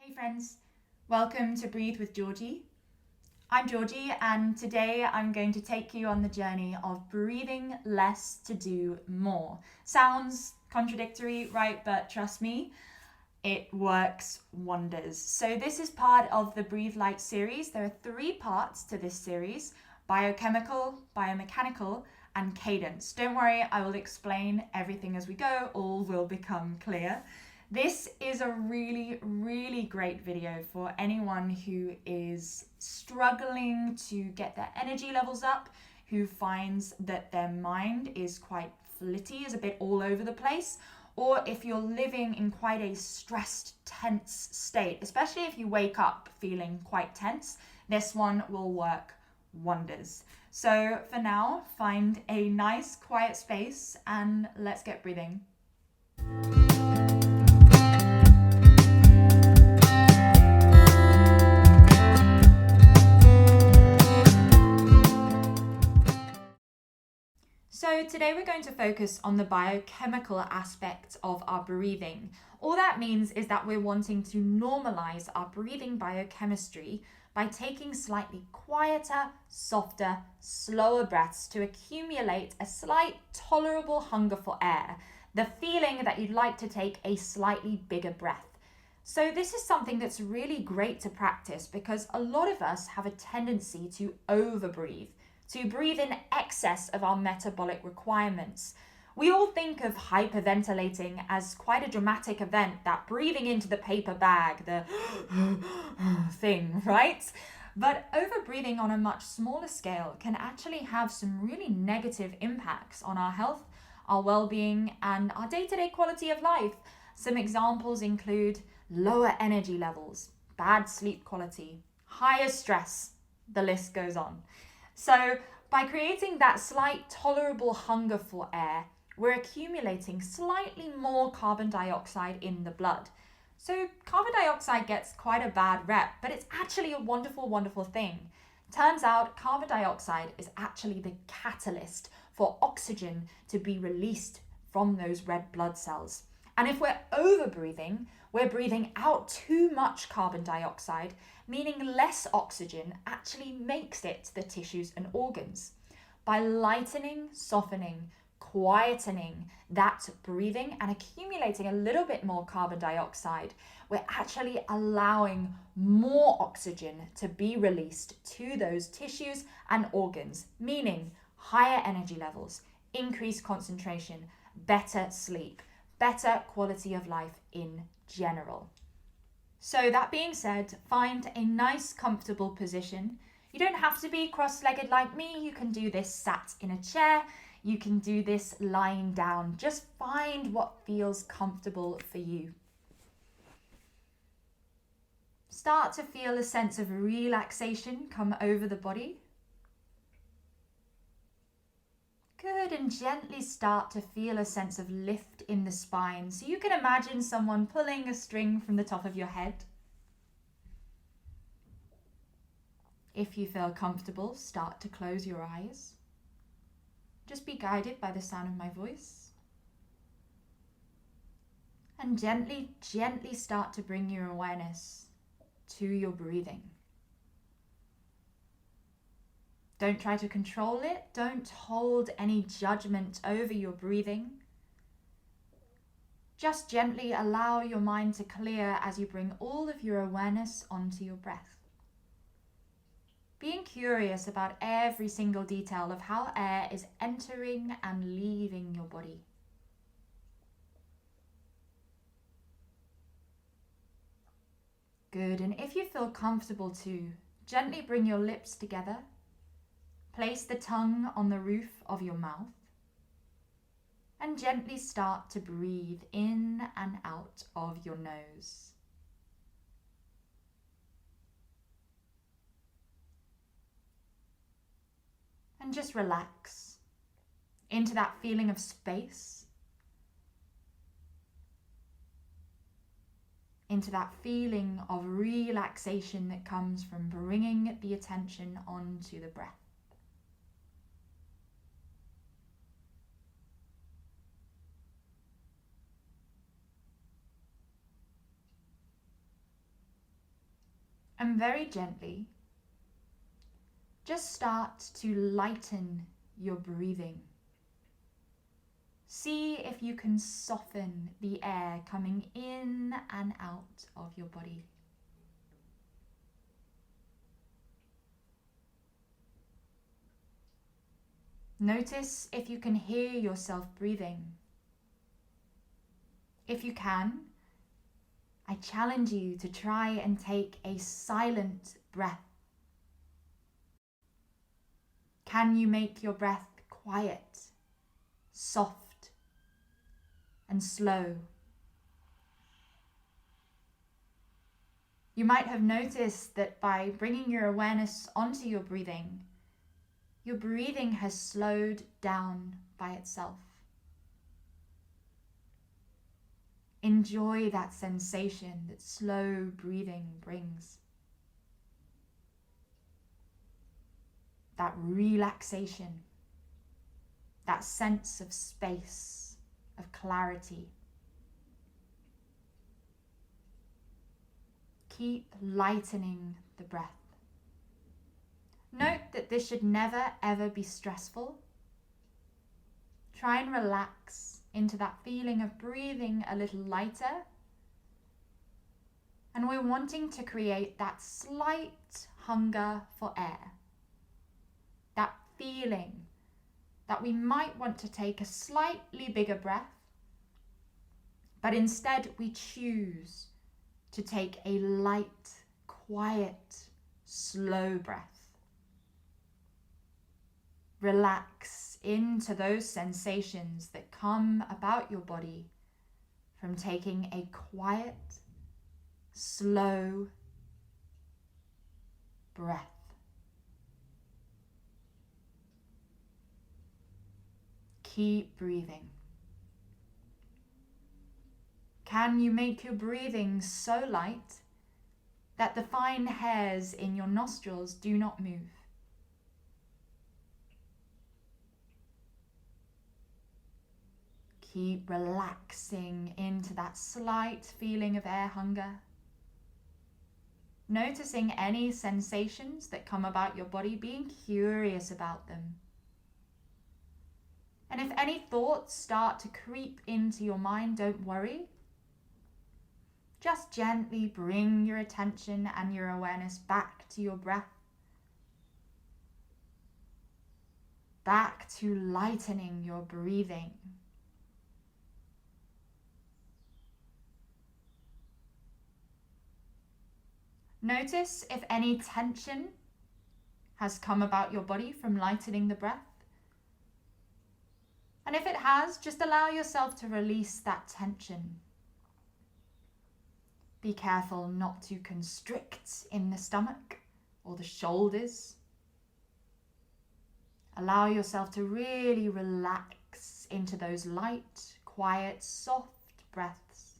Hey friends, welcome to Breathe with Georgie. I'm Georgie and today I'm going to take you on the journey of breathing less to do more. Sounds contradictory, right? But trust me, it works wonders. So this is part of the Breathe Light series. There are 3 parts to this series: biochemical, biomechanical, and cadence. Don't worry, I will explain everything as we go. All will become clear. This is a really great video for anyone who is struggling to get their energy levels up, who finds that their mind is quite flitty, is a bit all over the place, or if you're living in quite a stressed, tense state, especially if you wake up feeling quite tense, this one will work wonders. So for now, find a nice quiet space and let's get breathing. So today we're going to focus on the biochemical aspects of our breathing. All that means is that we're wanting to normalize our breathing biochemistry by taking slightly quieter, softer, slower breaths to accumulate a slight tolerable hunger for air, the feeling that you'd like to take a slightly bigger breath. So this is something that's really great to practice because a lot of us have a tendency to overbreathe, to breathe in excess of our metabolic requirements. We all think of hyperventilating as quite a dramatic event, that breathing into the paper bag, the thing, right? But overbreathing on a much smaller scale can actually have some really negative impacts on our health, our well-being, and our day-to-day quality of life. Some examples include lower energy levels, bad sleep quality, higher stress, the list goes on. So by creating that slight tolerable hunger for air, we're accumulating slightly more carbon dioxide in the blood. So carbon dioxide gets quite a bad rep, but it's actually a wonderful thing. Turns out carbon dioxide is actually the catalyst for oxygen to be released from those red blood cells. And if we're overbreathing, we're breathing out too much carbon dioxide, meaning less oxygen actually makes it to the tissues and organs. By lightening, softening, quietening that breathing and accumulating a little bit more carbon dioxide, we're actually allowing more oxygen to be released to those tissues and organs, meaning higher energy levels, increased concentration, better sleep, better quality of life in general. So that being said, find a nice comfortable position. You don't have to be cross-legged like me. You can do this sat in a chair. You can do this lying down. Just find what feels comfortable for you. Start to feel a sense of relaxation come over the body. Good, and gently start to feel a sense of lift in the spine. So you can imagine someone pulling a string from the top of your head. If you feel comfortable, start to close your eyes. Just be guided by the sound of my voice. And gently start to bring your awareness to your breathing. Don't try to control it. Don't hold any judgment over your breathing. Just gently allow your mind to clear as you bring all of your awareness onto your breath. Being curious about every single detail of how air is entering and leaving your body. Good, and if you feel comfortable to, gently bring your lips together. Place the tongue on the roof of your mouth and gently start to breathe in and out of your nose. And just relax into that feeling of space, into that feeling of relaxation that comes from bringing the attention onto the breath. And very gently, just start to lighten your breathing. See if you can soften the air coming in and out of your body. Notice if you can hear yourself breathing. If you can, I challenge you to try and take a silent breath. Can you make your breath quiet, soft, and slow? You might have noticed that by bringing your awareness onto your breathing has slowed down by itself. Enjoy that sensation that slow breathing brings. That relaxation, that sense of space, of clarity. Keep lightening the breath. Note that this should never ever be stressful. Try and relax into that feeling of breathing a little lighter. And we're wanting to create that slight hunger for air. That feeling that we might want to take a slightly bigger breath, but instead we choose to take a light, quiet, slow breath. Relax into those sensations that come about your body from taking a quiet, slow breath. Keep breathing. Can you make your breathing so light that the fine hairs in your nostrils do not move? Keep relaxing into that slight feeling of air hunger. Noticing any sensations that come about your body, being curious about them. And if any thoughts start to creep into your mind, don't worry. Just gently bring your attention and your awareness back to your breath. Back to lightening your breathing. Notice if any tension has come about your body from lightening the breath. And if it has, just allow yourself to release that tension. Be careful not to constrict in the stomach or the shoulders. Allow yourself to really relax into those light, quiet, soft breaths.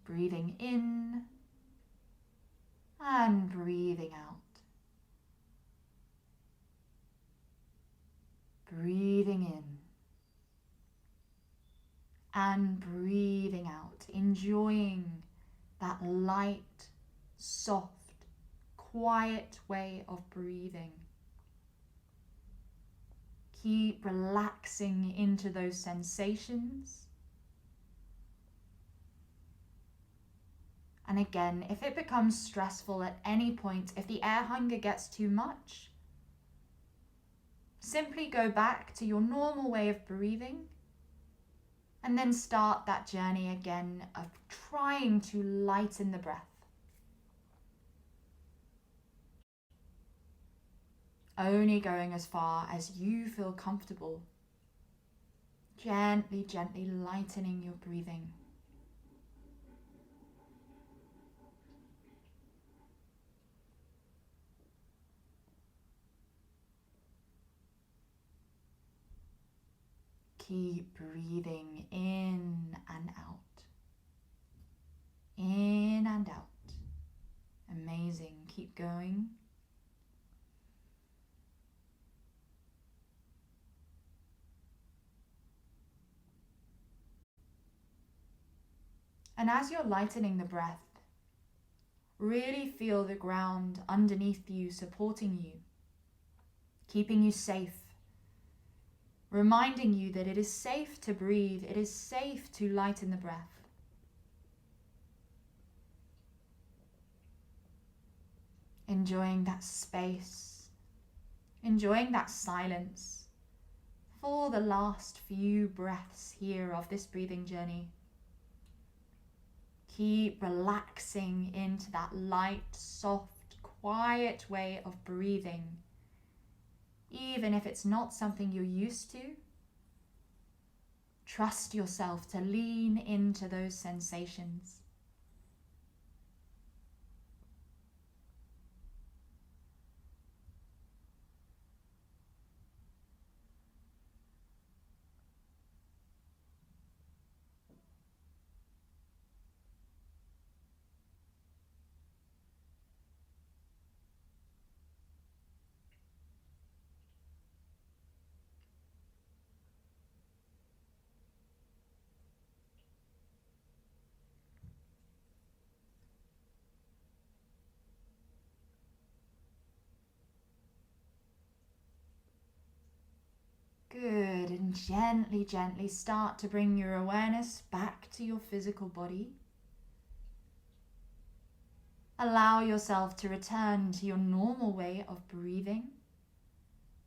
Breathing in and breathing out. Breathing in and breathing out, enjoying that light, soft, quiet way of breathing. Keep relaxing into those sensations. And again, if it becomes stressful at any point, if the air hunger gets too much, simply go back to your normal way of breathing and then start that journey again of trying to lighten the breath. Only going as far as you feel comfortable. Gently, gently lightening your breathing. Keep breathing in and out. In and out. Amazing. Keep going. And as you're lightening the breath, Really feel the ground underneath you supporting you, keeping you safe, reminding you that it is safe to breathe, it is safe to lighten the breath. Enjoying that space, enjoying that silence for the last few breaths here of this breathing journey. Keep relaxing into that light, soft, quiet way of breathing. Even if it's not something you're used to, trust yourself to lean into those sensations. Good, and gently, gently start to bring your awareness back to your physical body. Allow yourself to return to your normal way of breathing,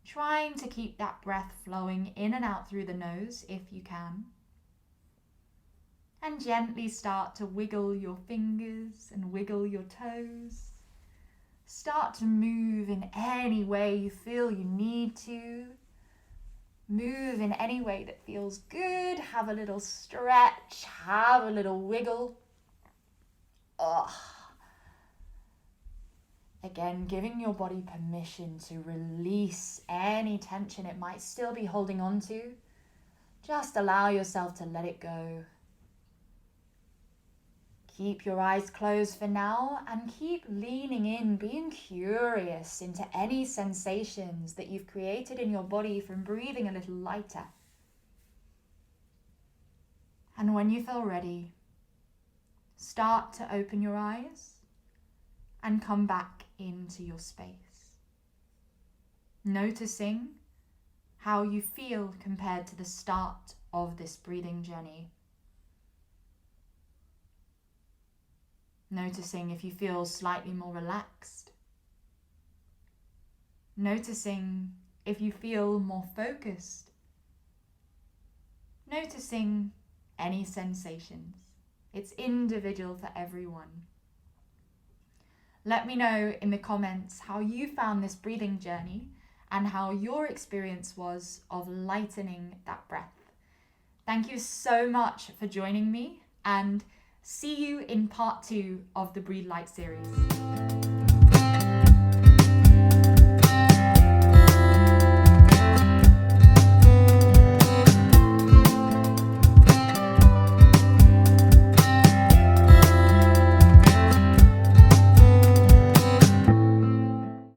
trying to keep that breath flowing in and out through the nose if you can. And gently start to wiggle your fingers and wiggle your toes. Start to move in any way you feel you need to. Move in any way that feels good. Have a little stretch. Have a little wiggle. Again, giving your body permission to release any tension it might still be holding on to. Just allow yourself to let it go. Keep your eyes closed for now and keep leaning in, being curious into any sensations that you've created in your body from breathing a little lighter. And when you feel ready, start to open your eyes and come back into your space. Noticing how you feel compared to the start of this breathing journey. Noticing if you feel slightly more relaxed. Noticing if you feel more focused. Noticing any sensations. It's individual for everyone. Let me know in the comments how you found this breathing journey and how your experience was of lightening that breath. Thank you so much for joining me, and see you in part 2 of the Breathe Light series.